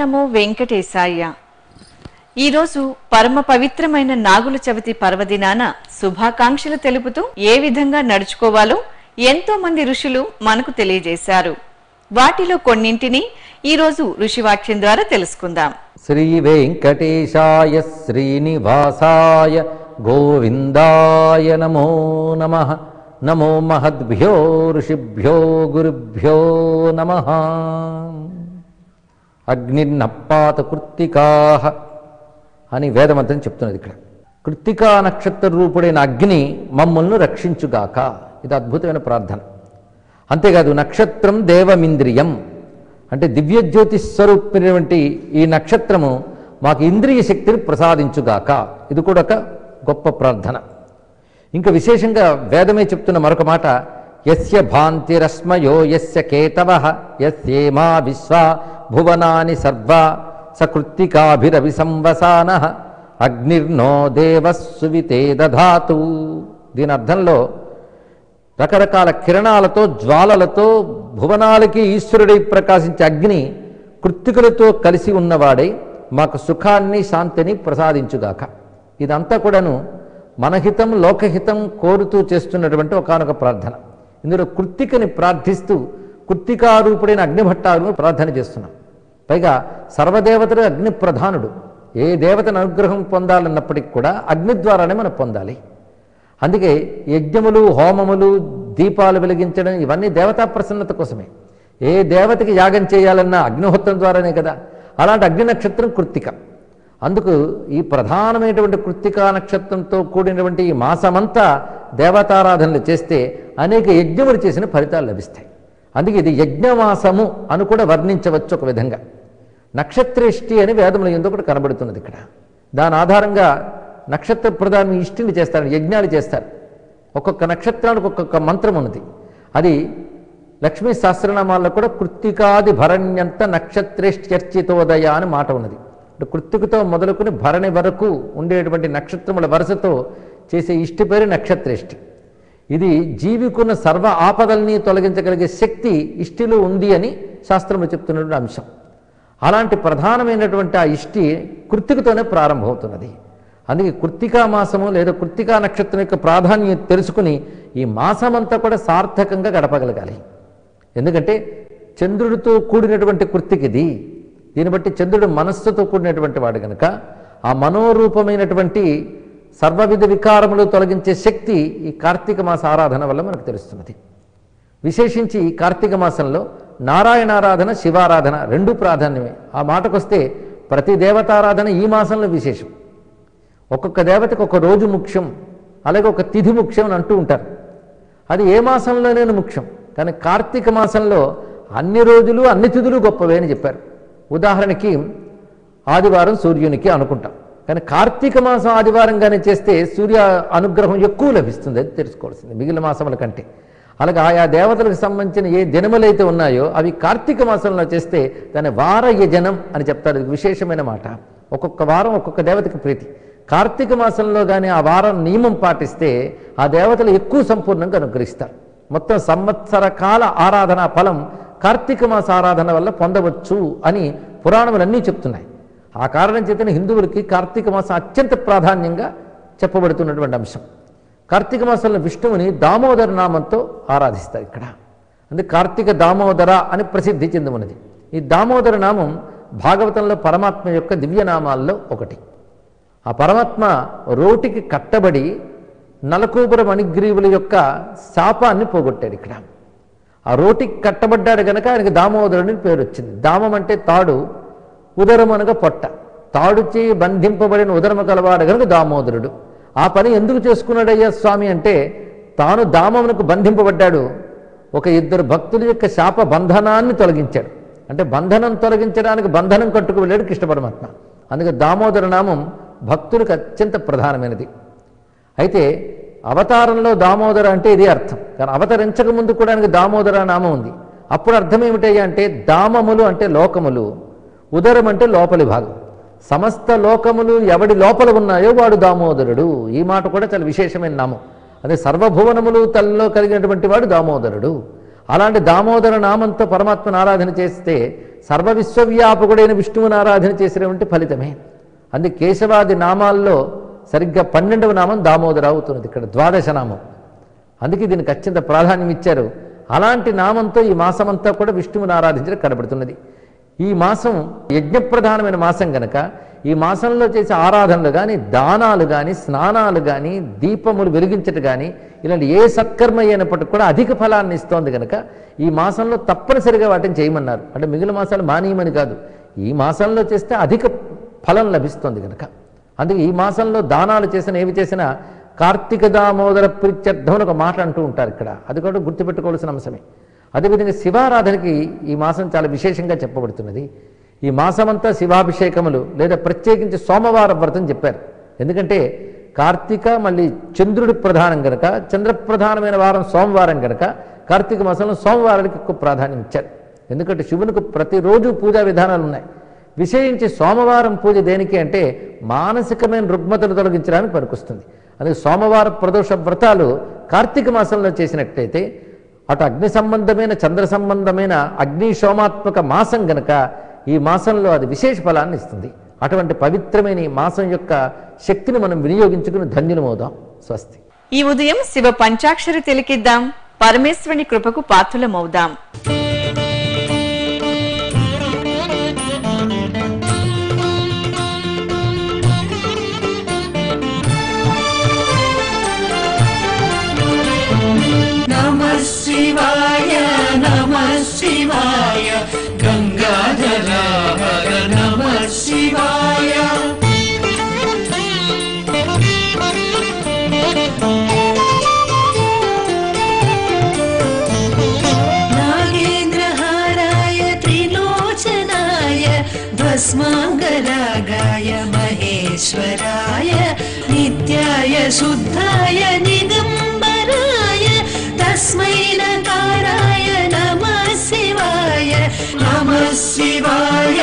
నమో వెంకటేశాయ. ఈరోజు పరమ పవిత్రమైన నాగుల చవితి పర్వదినాన శుభాకాంక్షలు తెలుపుతూ ఏ విధంగా నడుచుకోవాలో ఎంతో మంది ఋషులు మనకు తెలియజేశారు. వాటిలో కొన్నింటిని ఈరోజు ఋషివాక్యం ద్వారా తెలుసుకుందాం. శ్రీ వెంకటేశాయ శ్రీనివాసాయ గోవిందాయ నమో నమః. నమో మహద్భ్యో ఋషిభ్యో గురుభ్యో నమః. అగ్నిర్నప్పాత కృత్తికాః అని వేదమంత్రం చెప్తున్నది. ఇక్కడ కృత్తికా నక్షత్ర రూపుడైన అగ్ని మమ్మల్ని రక్షించుగాక. ఇది అద్భుతమైన ప్రార్థన. అంతేకాదు నక్షత్రం దేవమింద్రియం అంటే దివ్యజ్యోతి స్వరూపినటువంటి ఈ నక్షత్రము మాకు ఇంద్రియ శక్తిని ప్రసాదించుగాక. ఇది కూడా ఒక గొప్ప ప్రార్థన. ఇంకా విశేషంగా వేదమే చెప్తున్న మరొక మాట, యస్య భాంతిరస్మయో యస్య కేతవః యస్యేమా విశ్వా భువనాని సర్వా సకృత్తికాభిరవి సంవసానః అగ్నిర్నో దేవః సువితే దధాతు. దీని అర్థంలో రకరకాల కిరణాలతో జ్వాలలతో భువనాలకి ఈశ్వరుడై ప్రకాశించే అగ్ని కృత్తికులతో కలిసి ఉన్నవాడై మాకు సుఖాన్ని శాంతిని ప్రసాదించుగాక. ఇదంతా కూడాను మనహితం లోకహితం కోరుతూ చేస్తున్నటువంటి ఒకానొక ప్రార్థన. ఇందులో కృత్తికని ప్రార్థిస్తూ కృత్తికారూపుడైన అగ్నిభట్టాలను ప్రార్థన చేస్తున్నాం. పైగా సర్వదేవతలు అగ్ని ప్రధానుడు. ఏ దేవతను అనుగ్రహం పొందాలన్నప్పటికీ కూడా అగ్ని ద్వారానే మనం పొందాలి. అందుకే యజ్ఞములు హోమములు దీపాలు వెలిగించడం ఇవన్నీ దేవతా ప్రసన్నత కోసమే. ఏ దేవతకి యాగం చేయాలన్నా అగ్నిహోత్రం ద్వారానే కదా. అలాంటి అగ్ని నక్షత్రం కృత్తిక. అందుకు ఈ ప్రధానమైనటువంటి కృత్తికా నక్షత్రంతో కూడినటువంటి ఈ మాసమంతా దేవతారాధనలు చేస్తే అనేక యజ్ఞములు చేసిన ఫలితాలు లభిస్తాయి. అందుకే ఇది యజ్ఞమాసము అని కూడా వర్ణించవచ్చు ఒక విధంగా. నక్షత్రేష్టి అని వేదములు ఎందుకు కూడా కనబడుతున్నది ఇక్కడ. దాని ఆధారంగా నక్షత్ర ప్రధాని ఇష్టిని చేస్తారు, యజ్ఞాలు చేస్తారు. ఒక్కొక్క నక్షత్రానికి ఒక్కొక్క మంత్రం ఉన్నది. అది లక్ష్మీ సహస్రనామాల్లో కూడా కృత్తికాది భరణ్యంత నక్షత్రేష్ట్యర్చితోదయ అని మాట ఉన్నది. కృత్తికతో మొదలుకొని భరణి వరకు ఉండేటువంటి నక్షత్రముల వరుసతో చేసే ఇష్టి పేరు నక్షత్రేష్టి. ఇది జీవికున్న సర్వ ఆపదల్ని తొలగించగలిగే శక్తి ఇష్టిలో ఉంది అని శాస్త్రంలో చెప్తున్నటువంటి అంశం. అలాంటి ప్రధానమైనటువంటి ఆ ఇష్టి కృత్తికతోనే ప్రారంభమవుతున్నది. అందుకే కృత్తికా మాసము లేదా కృత్తికా నక్షత్రం యొక్క ప్రాధాన్యత తెలుసుకుని ఈ మాసమంతా కూడా సార్థకంగా గడపగలగాలి. ఎందుకంటే చంద్రుడితో కూడినటువంటి కృత్తికిది. దీన్ని బట్టి చంద్రుడు మనస్సుతో కూడినటువంటి వాడు కనుక ఆ మనోరూపమైనటువంటి సర్వవిధ వికారములు తొలగించే శక్తి ఈ కార్తీక మాస ఆరాధన వల్ల మనకు తెలుస్తున్నది. విశేషించి ఈ కార్తీక మాసంలో నారాయణారాధన శివారాధన రెండూ ప్రాధాన్యమే. ఆ మాటకొస్తే ప్రతి దేవతారాధన ఈ మాసంలో విశేషం. ఒక్కొక్క దేవతకు ఒక రోజు ముఖ్యం, అలాగే ఒక తిథి ముఖ్యం అని అంటూ ఉంటారు. అది ఏ మాసంలోనే ముఖ్యం. కానీ కార్తీక మాసంలో అన్ని రోజులు అన్ని తిథులు గొప్పవే అని చెప్పారు. ఉదాహరణకి ఆదివారం సూర్యునికి అనుకుంటాం, కానీ కార్తీక మాసం ఆదివారంగానే చేస్తే సూర్య అనుగ్రహం ఎక్కువ లభిస్తుంది. అది తెలుసుకోవాల్సింది మిగిలిన మాసముల కంటే. అలాగే ఆయా దేవతలకు సంబంధించిన ఏ దినములైతే ఉన్నాయో అవి కార్తీక మాసంలో చేస్తే దాన్ని వార యజనం అని చెప్తారు. ఇది విశేషమైన మాట. ఒక్కొక్క వారం ఒక్కొక్క దేవతకి ప్రీతి. కార్తీక మాసంలో కానీ ఆ వారం నియమం పాటిస్తే ఆ దేవతలు ఎక్కువ సంపూర్ణంగా అనుగ్రహిస్తారు. మొత్తం సంవత్సర కాల ఆరాధన ఫలం కార్తీక మాస ఆరాధన వల్ల పొందవచ్చు అని పురాణములన్నీ చెప్తున్నాయి. ఆ కారణం చేతనే హిందువులకి కార్తీక మాసం అత్యంత ప్రాధాన్యంగా చెప్పబడుతున్నటువంటి అంశం. కార్తీక మాసంలో విష్ణువుని దామోదర నామంతో ఆరాధిస్తారు ఇక్కడ. అందుకే కార్తీక దామోదర అని ప్రసిద్ధి చెంది ఉన్నది. ఈ దామోదర నామం భాగవతంలో పరమాత్మ యొక్క దివ్యనామాల్లో ఒకటి. ఆ పరమాత్మ రోటికి కట్టబడి నలకూబర మణిగ్రీవుల యొక్క శాపాన్ని పోగొట్టాడు ఇక్కడ. ఆ రోటికి కట్టబడ్డాడు కనుక ఆయనకి దామోదరుని పేరు వచ్చింది. దామం అంటే తాడు, ఉదరం అనగా పొట్ట. తాడుచి బంధింపబడిన ఉదరము కలవాడు కనుక దామోదరుడు. ఆ పని ఎందుకు చేసుకున్నాడయ్యా స్వామి అంటే తాను దామమునకు బంధింపబడ్డాడు. ఒక ఇద్దరు భక్తుల యొక్క శాప బంధనాన్ని తొలగించాడు. అంటే బంధనం తొలగించడానికి బంధనం కట్టుకు వెళ్ళాడు కృష్ణ పరమాత్మ. అందుకే దామోదర నామం భక్తులకు అత్యంత ప్రధానమైనది. అయితే అవతారంలో దామోదర అంటే ఇదే అర్థం. కానీ అవతరించక ముందు కూడా దామోదర నామం ఉంది. అప్పుడు అర్థం ఏమిటయ్యా అంటే దామములు అంటే లోకములు, ఉదరం అంటే లోపలి భాగం. సమస్త లోకములు ఎవడి లోపల ఉన్నాయో వాడు దామోదరుడు. ఈ మాట కూడా చాలా విశేషమైన నామం. అదే సర్వభువనములు తల్లిలో కలిగినటువంటి వాడు దామోదరుడు. అలాంటి దామోదర నామంతో పరమాత్మను ఆరాధన చేస్తే సర్వ విశ్వవ్యాపకుడైన విష్ణువుని ఆరాధన చేసినటువంటి ఫలితమే. అందుకే కేశవాది నామాల్లో సరిగ్గా 12వ నామం దామోదర అవుతున్నది, ఇక్కడ 12 నామం. అందుకే దీనికి అత్యంత ప్రాధాన్యం ఇచ్చారు. అలాంటి నామంతో ఈ మాసమంతా కూడా విష్ణువుని ఆరాధించడం కనబడుతున్నది. ఈ మాసం యజ్ఞప్రధానమైన మాసం గనక ఈ మాసంలో చేసే ఆరాధనలు కానీ, దానాలు కానీ, స్నానాలు కానీ, దీపములు వెలిగించటం కానీ, ఇలాంటి ఏ సత్కర్మ అయినప్పటికీ కూడా అధిక ఫలాన్ని ఇస్తోంది కనుక ఈ మాసంలో తప్పనిసరిగా వాటిని చేయమన్నారు. అంటే మిగిలిన మాసాలు మానేయమని కాదు, ఈ మాసంలో చేస్తే అధిక ఫలం లభిస్తుంది కనుక. అందుకే ఈ మాసంలో దానాలు చేసిన ఏవి చేసినా కార్తీక దామోదర ప్రీత్యర్థం అని ఒక మాట అంటూ ఉంటారు ఇక్కడ. అది కూడా గుర్తుపెట్టుకోవాల్సిన అంశమే. అదేవిధంగా శివారాధనకి ఈ మాసం చాలా విశేషంగా చెప్పబడుతున్నది. ఈ మాసమంతా శివాభిషేకములు లేదా ప్రత్యేకించి సోమవార వ్రతం చెప్పారు. ఎందుకంటే కార్తీక మళ్ళీ చంద్రుడి ప్రధానం కనుక, చంద్రప్రధానమైన వారం సోమవారం కనుక కార్తీక మాసంలో సోమవారానికి ఎక్కువ ప్రాధాన్యం ఇచ్చారు. ఎందుకంటే శివునికి ప్రతిరోజు పూజా విధానాలు ఉన్నాయి. విశేషించి సోమవారం పూజ దేనికి అంటే మానసికమైన రుగ్మతలు తొలగించడానికి పనికొస్తుంది. అందుకే సోమవార ప్రదోష వ్రతాలు కార్తీక మాసంలో చేసినట్లయితే అటు అగ్ని సంబంధమైన చంద్ర సంబంధమైన అగ్ని సోమాత్మక మాసం గనక ఈ మాసంలో అది విశేష ఫలాన్ని ఇస్తుంది. అటువంటి పవిత్రమైన ఈ మాసం యొక్క శక్తిని మనం వినియోగించుకుని ధన్యులమవుదాం. స్వస్తి. ఈ ఉదయం శివ పంచాక్షరి తిలకిద్దాం, పరమేశ్వరుని కృపకు పాత్రులమవుదాం. శివాయ నమః శివాయ గంగాధర హర నమః శివాయ నాగేంద్రహారాయ త్రిలోచనాయ భస్మాంగరాగాయ మహేశ్వరాయ నిత్యాయ శుద్ధాయ నిగంబరాయ తస్మై నకారాయ నమః శివాయ నమః శివాయ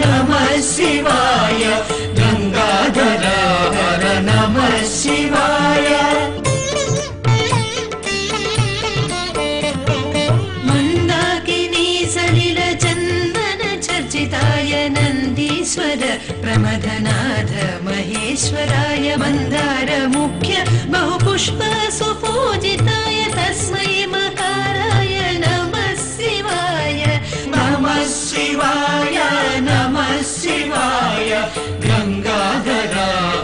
నమః శివాయ గంగాధర హర నమః శివాయ మందాకినీ సలిల చందన చర్చితాయ నందీశ్వర ప్రమథనాథ మహేశ్వరాయ మందార ముఖ్య బహుపుష్ప సుపూజితాయ తస్మై మకారాయ నమః శివాయ నమః శివాయ నమః శివాయ గంగాధర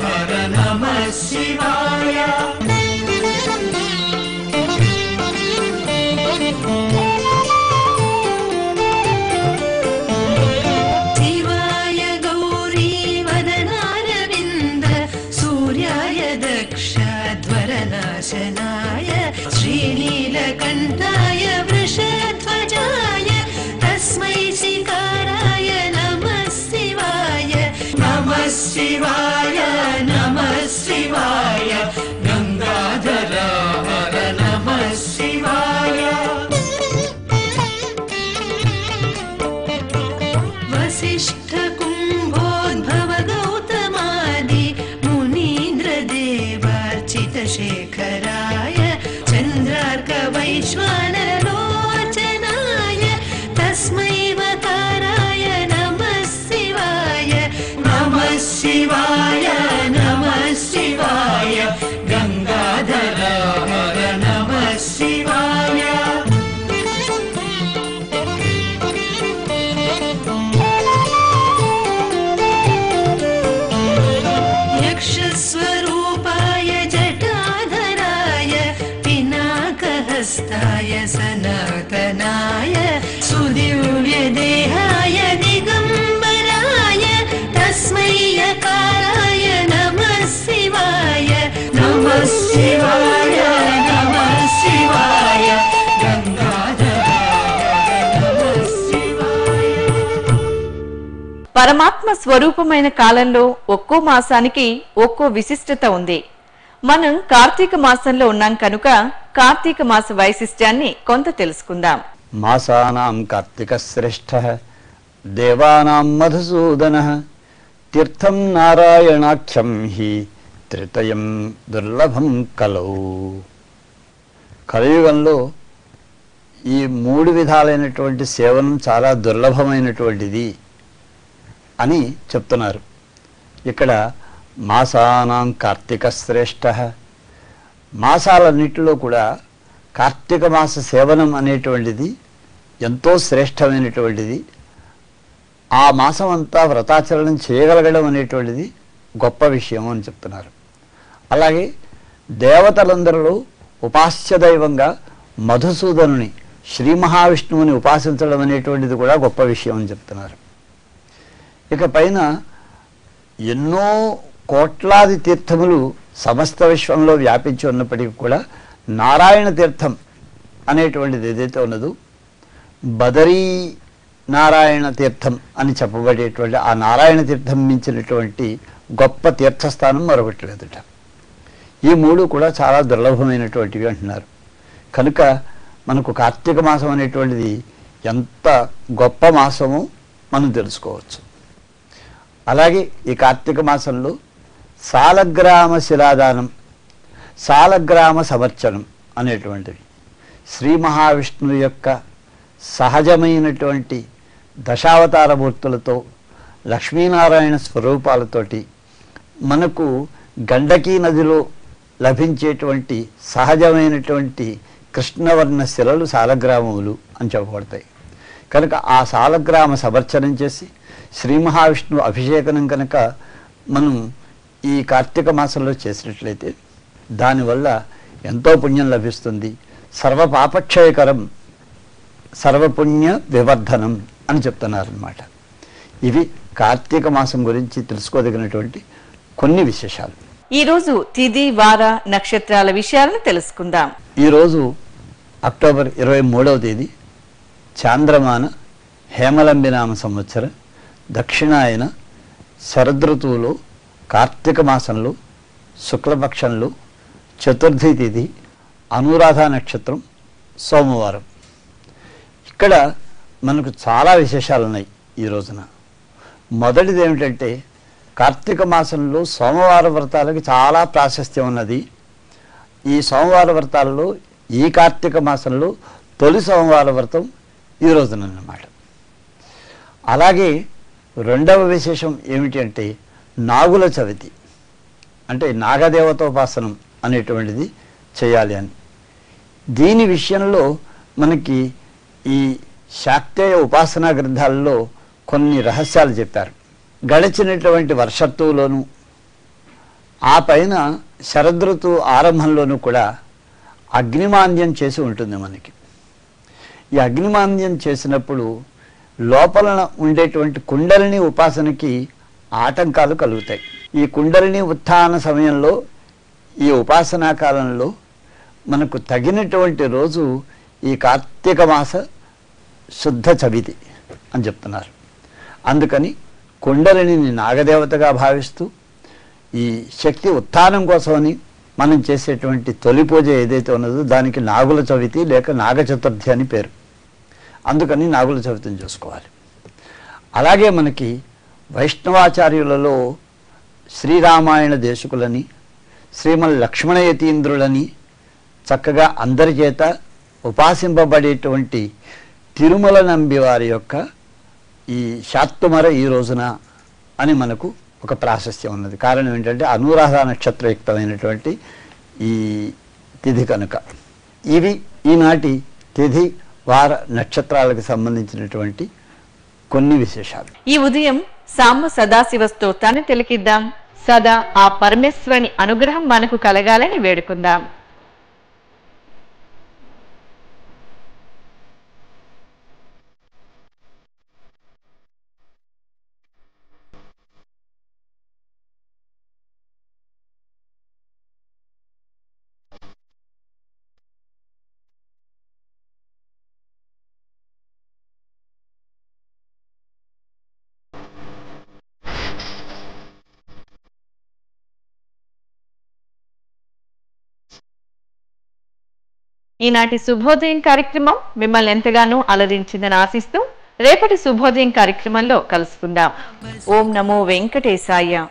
హర నమః శివాయ శివాయ గౌరీ వదనారవింద సూర్యాయ దక్షధ్వరనాశనాయ శ్రీనీలకంఠాయ వృషధ్వజాయ తస్మై శిఖరాయ నమః శివాయ నమః శివాయ నమః శివాయ గంగాధర హర నమః శివాయ వశిష్ఠ కుంభోద్భవ గౌతమాది మునీంద్ర దేవార్చిత శేఖరాయ చంద్రార్క వైశ్వానరోచనాయ తస్మై వకారాయ నమః శివాయ నమః శివాయ నమః శివాయ గంగాధర హర నమః శివాయ యక్షస్వరూపాయ జటాధరాయ పినాకహస్తాయ సనాతనాయ సుదివ్యదేహాయ దిగంబరాయ తస్మై యకారాయ నమః శివాయ నమః శివాయ నమః శివాయ గంగాధర నమః శివాయ. పరమాత్మ స్వరూపమైన కాలంలో ఒక్కో మాసానికి ఒక్కో విశిష్టత ఉంది. మనం కార్తీక మాసంలో ఉన్నాం కనుక కార్తీక మాస వైశిష్ట్యాన్ని కొంత తెలుసుకుందాం. మాసానాం కార్తీక శ్రేష్ఠ దేవానాం మధుసూదన తీర్థం నారాయణాఖ్యం హి త్రితయం దుర్లభం కలౌ. కలియుగంలో ఈ 3 విధాలైనటువంటి సేవనం చాలా దుర్లభమైనటువంటిది అని చెప్తున్నారు. ఇక్కడ మాసానాం కార్తీక శ్రేష్ఠ, మాసాలన్నిటిలో కూడా కార్తీక మాస సేవనం అనేటువంటిది ఎంతో శ్రేష్టమైనటువంటిది. ఆ మాసం అంతా వ్రతాచరణం చేయగలగడం అనేటువంటిది గొప్ప విషయం అని చెప్తున్నారు. అలాగే దేవతలందరిలో ఉపాస్య దైవంగా మధుసూదనుని, శ్రీ మహావిష్ణువుని ఉపాసించడం అనేటువంటిది కూడా గొప్ప విషయం అని చెప్తున్నారు. ఇక పైన ఎన్నో కోట్లాది తీర్థములు సమస్త విశ్వంలో వ్యాపించి ఉన్నప్పటికీ కూడా నారాయణ తీర్థం అనేటువంటిది ఏదైతే ఉన్నదో, బదరీ నారాయణ తీర్థం అని చెప్పబడేటువంటి ఆ నారాయణ తీర్థం మించినటువంటి గొప్ప తీర్థస్థానం మరొకటి లేదుట. ఈ 3 కూడా చాలా దుర్లభమైనటువంటివి అంటున్నారు. కనుక మనకు కార్తీక మాసం అనేటువంటిది ఎంత గొప్ప మాసమో మనం తెలుసుకోవచ్చు. అలాగే ఈ కార్తీక మాసంలో సాలగ్రామ శిలాదానం, సాలగ్రామ సమర్చనం అనేటువంటివి శ్రీ మహావిష్ణువు యొక్క సహజమైనటువంటి దశావతార మూర్తులతో, లక్ష్మీనారాయణ స్వరూపాలతోటి మనకు గండకీ నదిలో లభించేటువంటి సహజమైనటువంటి కృష్ణవర్ణ శిలలు సాలగ్రామములు అని చెప్పబడతాయి. కనుక ఆ సాలగ్రామ సమర్చనం చేసి శ్రీ మహావిష్ణువు అభిషేకనం కనుక మనం ఈ కార్తీక మాసంలో చేసినట్లయితే దానివల్ల ఎంతో పుణ్యం లభిస్తుంది. సర్వపాపక్షయకరం, సర్వపుణ్య వివర్ధనం అని చెప్తున్నారన్నమాట. ఇవి కార్తీక మాసం గురించి తెలుసుకోదగినటువంటి కొన్ని విశేషాలు. ఈరోజు తిథి, వార, నక్షత్రాల విషయాలను తెలుసుకుందాం. ఈరోజు అక్టోబర్ 23వ తేదీ చాంద్రమాన హేమలంబినామ సంవత్సరం దక్షిణాయన శరదృతువులో కార్తీక మాసంలో శుక్లపక్షంలో చతుర్థి తిథి, అనురాధ నక్షత్రం, సోమవారం. ఇక్కడ మనకు చాలా విశేషాలు ఉన్నాయి ఈ రోజున. మొదటిది ఏమిటంటే కార్తీక మాసంలో సోమవార వ్రతాలకి చాలా ప్రాశస్త్యం ఉన్నది. ఈ సోమవార వ్రతాలలో ఈ కార్తీక మాసంలో తొలి సోమవార వ్రతం ఈ రోజునన్నమాట. అలాగే రెండవ విశేషం ఏమిటి అంటే నాగుల చవితి, అంటే నాగదేవతోపాసనం అనేటువంటిది చేయాలి అని. దీని విషయంలో మనకి ఈ శాక్తేయ ఉపాసనా గ్రంథాలలో కొన్ని రహస్యాలు చెప్పారు. గడిచినటువంటి వర్షత్తువులోనూ ఆ పైన శరదృతువు ఆరంభంలోనూ కూడా అగ్నిమాంద్యం చేసి ఉంటుంది మనకి. ఈ అగ్నిమాంద్యం చేసినప్పుడు లోపల ఉండేటువంటి కుండలిని ఉపాసనకి ఆటంకాలు కలుగుతాయి. ఈ కుండలిని ఉత్థాన సమయంలో, ఈ ఉపాసనా కాలంలో మనకు తగినటువంటి రోజు ఈ కార్తీక మాస శుద్ధ చవితి అని చెప్తున్నారు. అందుకని కుండలిని నాగదేవతగా భావిస్తూ ఈ శక్తి ఉత్థానం కోసమని మనం చేసేటువంటి తొలి పూజ ఏదైతే ఉన్నదో దానికి నాగుల చవితి లేక నాగ చతుర్థి అని పేరు. అందుకని నాగుల చవితిని చూసుకోవాలి. అలాగే మనకి వైష్ణవాచార్యులలో శ్రీరామాయణ దేశకులని, శ్రీమల్ లక్ష్మణయతీంద్రులని చక్కగా అందరి చేత ఉపాసింపబడేటువంటి తిరుమల నంబి వారి యొక్క ఈ శాత్తుమర ఈ రోజున అని మనకు ఒక ప్రాశస్త్యం ఉన్నది. కారణం ఏంటంటే అనురాధ నక్షత్రయుక్తమైనటువంటి ఈ తిథి కనుక. ఇవి ఈనాటి తిథి, వార, నక్షత్రాలకు సంబంధించినటువంటి కొన్ని విశేషాలు. ఈ ఉదయం సాంబ సదాశివ స్తోత్రాన్ని తిలకిద్దాం. సదా ఆ పరమేశ్వరుని అనుగ్రహం మనకు కలగాలని వేడుకుందాం. ఈనాటి శుభోదయం కార్యక్రమం మిమ్మల్ని ఎంతగానో అలరించిందని ఆశిస్తూ రేపటి శుభోదయం కార్యక్రమంలో కలుసుకుందాం. ఓం నమో వెంకటేశాయ.